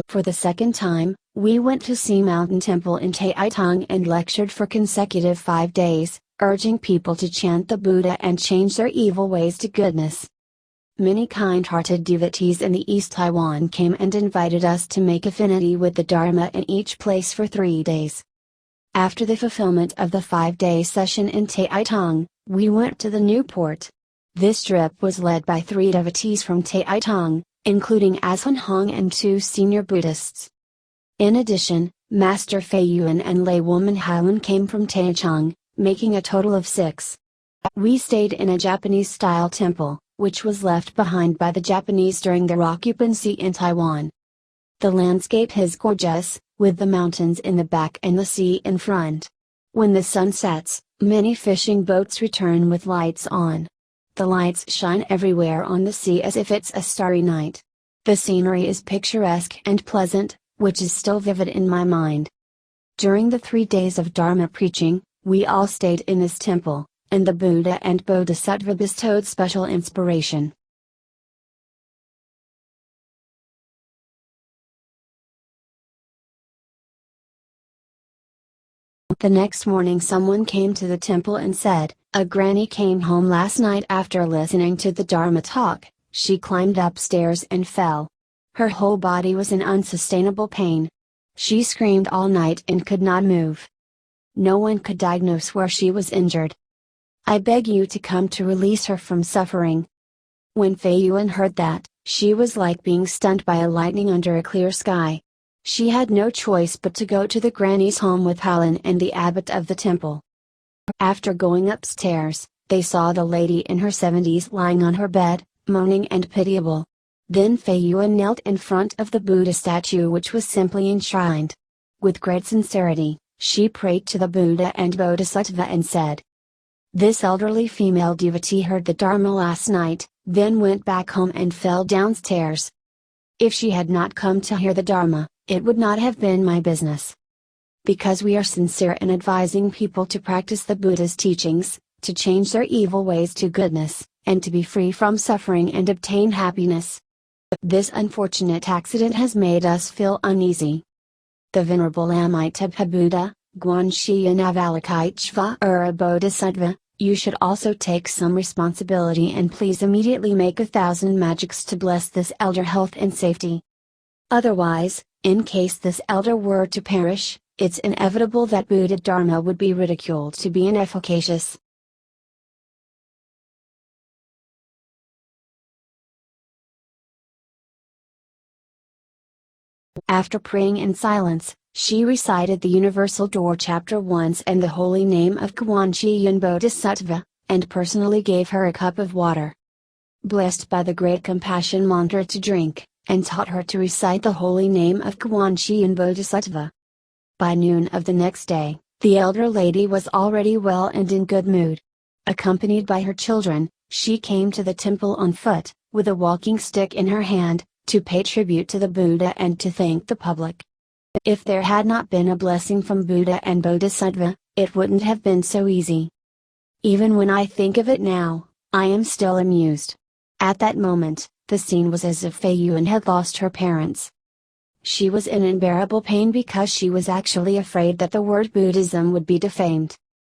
For the second time, we went to Sea Mountain Temple in Taitung and lectured for consecutive 5 days, urging people to chant the Buddha and change their evil ways to goodness. Many kind-hearted devotees in the East Taiwan came and invited us to make affinity with the Dharma in each place for 3 days. After the fulfillment of the 5-day session in Taitung, we went to the new port. This trip was led by 3 devotees from Taitung, including Aslan Hong and 2 senior Buddhists. In addition, Master Fei Yuan and laywoman Hailan came from Taichung, making a total of 6. We stayed in a Japanese-style temple, which was left behind by the Japanese during their occupancy in Taiwan. The landscape is gorgeous, with the mountains in the back and the sea in front. When the sun sets, many fishing boats return with lights on. The lights shine everywhere on the sea as if it's a starry night. The scenery is picturesque and pleasant, which is still vivid in my mind. During the 3 days of Dharma preaching, we all stayed in this temple, and the Buddha and Bodhisattva bestowed special inspiration. The next morning someone came to the temple and said, "A granny came home last night after listening to the Dharma talk. She climbed upstairs and fell. Her whole body was in unsustainable pain. She screamed all night and could not move. No one could diagnose where she was injured. I beg you to come to release her from suffering." When Fei Yuan heard that, she was like being stunned by a lightning under a clear sky. She had no choice but to go to the granny's home with Hailan and the abbot of the temple. After going upstairs, they saw the lady in her 70s lying on her bed, moaning and pitiable. Then Fei Yuan knelt in front of the Buddha statue, which was simply enshrined. With great sincerity, she prayed to the Buddha and Bodhisattva and said, "This elderly female devotee heard the Dharma last night, then went back home and fell downstairs. If she had not come to hear the Dharma, it would not have been my business. Because we are sincere in advising people to practice the Buddha's teachings, to change their evil ways to goodness, and to be free from suffering and obtain happiness. This unfortunate accident has made us feel uneasy. The Venerable Amitabha Buddha, Guanxi Avalokiteshvara Bodhisattva, you should also take some responsibility and please immediately make 1,000 magics to bless this elder health and safety. Otherwise, in case this elder were to perish, it's inevitable that Buddha Dharma would be ridiculed to be inefficacious." After praying in silence, she recited the Universal Door chapter once and the holy name of Guanxi Yin Bodhisattva, and personally gave her a cup of water. Blessed by the great compassion mantra to drink, and taught her to recite the holy name of Guanxi Yin Bodhisattva. By noon of the next day, the elder lady was already well and in good mood. Accompanied by her children, she came to the temple on foot, with a walking stick in her hand, to pay tribute to the Buddha and to thank the public. If there had not been a blessing from Buddha and Bodhisattva, it wouldn't have been so easy. Even when I think of it now, I am still amused. At that moment, the scene was as if Fei Yuan had lost her parents. She was in unbearable pain because she was actually afraid that the word Buddhism would be defamed.